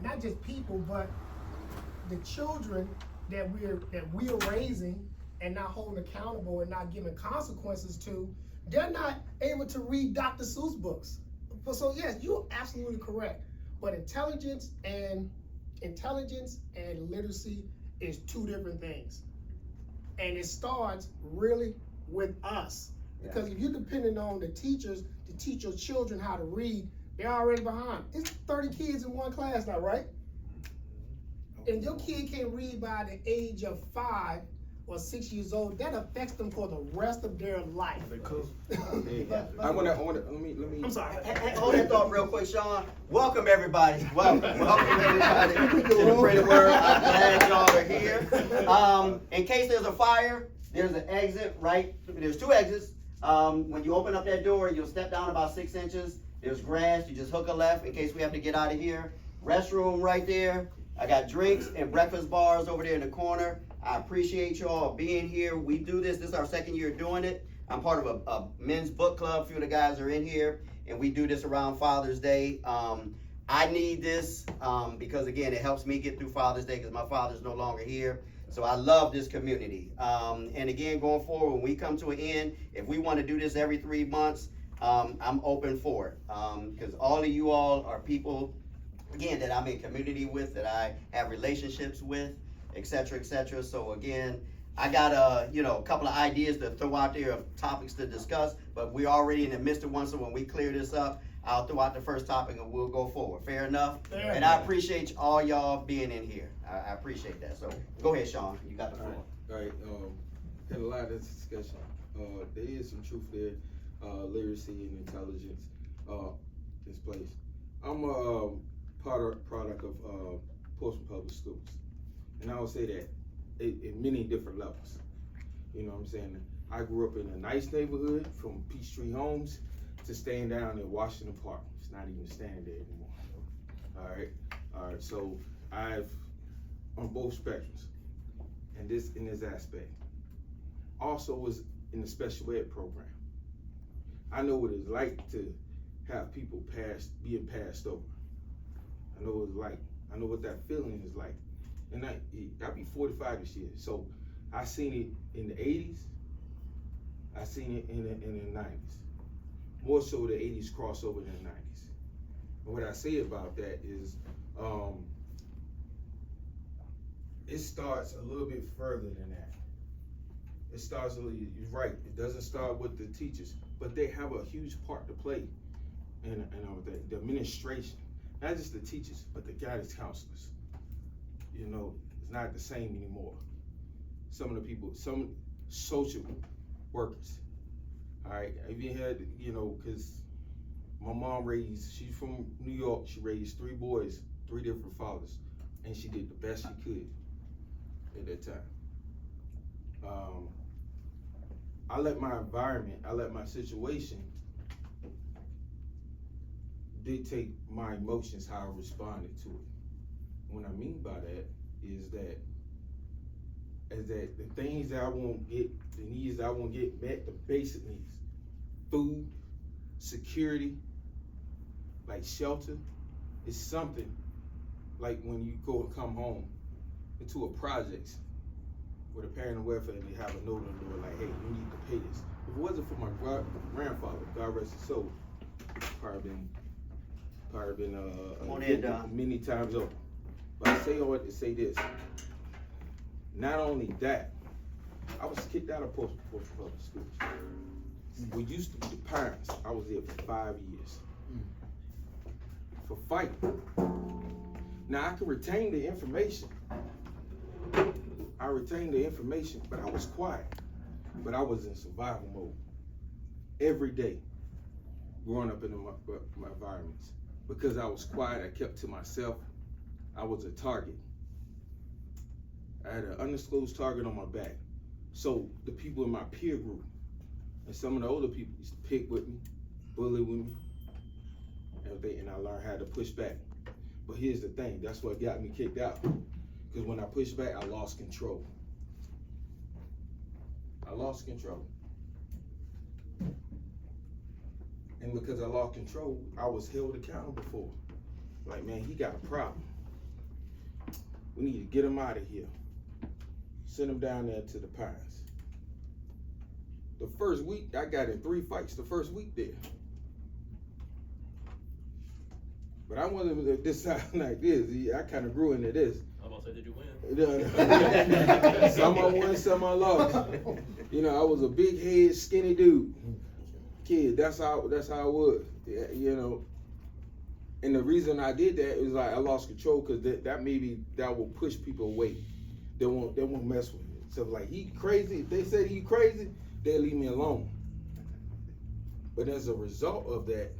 not just people, but the children that we're raising and not holding accountable and not giving consequences to, they're not able to read Dr. Seuss books. So yes, you're absolutely correct. But intelligence and literacy is two different things. And it starts really with us. Because if you're depending on the teachers to teach your children how to read, they're already behind. It's 30 kids in one class now, right? And your kid can't read by the age of 5 or 6 years old, that affects them for the rest of their life. Let me. I'm sorry. Hold that thought real quick, Sean. Welcome everybody. Welcome everybody to the Printed Word. I'm glad y'all are here. In case there's a fire, there's an exit, right? There's 2 exits. When you open up that door, you'll step down about 6 inches. There's grass. You just hook a left in case we have to get out of here. Restroom right there. I got drinks and breakfast bars over there in the corner. I appreciate y'all being here. We do this. This is our 2nd year doing it. I'm part of a men's book club. A few of the guys are in here, and we do this around Father's Day. I need this because, again, it helps me get through Father's Day because my father's no longer here. So I love this community. And again, going forward, when we come to an end, if we want to do this every 3 months, I'm open for it. Because all of you all are people, again, that I'm in community with, that I have relationships with, et cetera, et cetera. So again, I got a couple of ideas to throw out there of topics to discuss, but we're already in the midst of one. So when we clear this up, I'll throw out the first topic and we'll go forward. Fair enough? Fair. And I appreciate all y'all being in here. I appreciate that. So go ahead, Sean. You got the floor. All right. Had a lot of this discussion. There is some truth there. Literacy and intelligence is placed. I'm a product of Portsmouth Public Schools. And I would say that in many different levels. You know what I'm saying? I grew up in a nice neighborhood, from Peachtree Homes to staying down in Washington Park. It's not even standing there anymore. All right. So I've on both spectrums, and in this aspect. Also was in the special ed program. I know what it's like to have people being passed over. I know what it's like. I know what that feeling is like. And I'll be 45 this year. So I seen it in the 80s. I seen it in the 90s. More so the 80s crossover than the 90s. And what I say about that is it starts a little bit further than that. It starts, you're right, it doesn't start with the teachers, but they have a huge part to play in the administration. Not just the teachers, but the guidance counselors. You know, it's not the same anymore. Some of the people, some social workers, all right? I've even had, because my mom she's from New York, she raised 3 boys, 3 different fathers, and she did the best she could at that time. I let my environment, I let my situation dictate my emotions, how I responded to it. What I mean by that is that the things that I won't get, the needs that I won't get met, the basic needs, food, security, like shelter, is something like when you go and come home into a project with a parent of welfare and they have a note on the door like, hey, you need to pay this. If it wasn't for my grandfather, God rest his soul, probably been many times over. But I say all that to say this. Not only that, I was kicked out of Portsmouth Public Schools. We used to be the parents. I was there for 5 years. For fighting. Now I can retain the information. I retained the information, but I was quiet. But I was in survival mode every day growing up in my environments. Because I was quiet, I kept to myself, I was a target. I had an undisclosed target on my back. So the people in my peer group and some of the older people used to pick with me, bully with me, and I learned how to push back. But here's the thing, that's what got me kicked out. Because when I pushed back, I lost control. I lost control. And because I lost control, I was held accountable for it. Like, man, he got a problem. We need to get them out of here. Send them down there to the Pines. The first week, I got in 3 fights the first week there. But I wanted to decide like this. I kind of grew into this. I'm about to say, did you win? Some I won, some I lost. You know, I was a big head, skinny dude. Kid, that's how I was. You know. And the reason I did that is like I lost control because that will push people away. They won't mess with me. So like he crazy. If they say he crazy, they'll leave me alone. But as a result of that,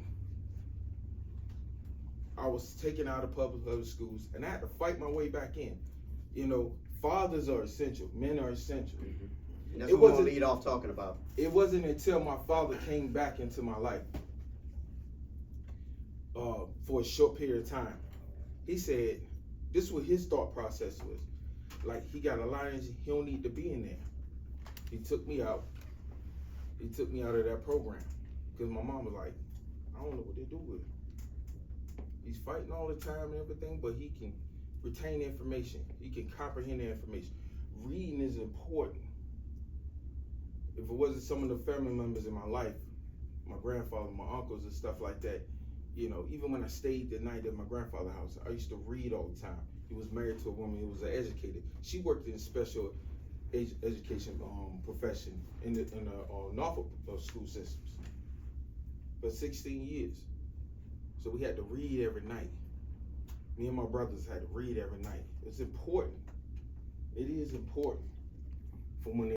I was taken out of public other schools, and I had to fight my way back in. You know, fathers are essential. Men are essential. Mm-hmm. And that's what we're going to lead off talking about. It wasn't until my father came back into my life for a short period of time. He said, this is what his thought process was. Like, he got a lot of energy. He don't need to be in there. He took me out. He took me out of that program. Because my mom was like, I don't know what they do with him. He's fighting all the time and everything, but he can retain information. He can comprehend the information. Reading is important. If it wasn't some of the family members in my life, my grandfather, my uncles and stuff like that, you know, even when I stayed the night at my grandfather's house, I used to read all the time. He was married to a woman who was an educator. She worked in special education profession in the Norfolk school systems for 16 years. So we had to read every night. Me and my brothers had to read every night. It's important. It is important for when they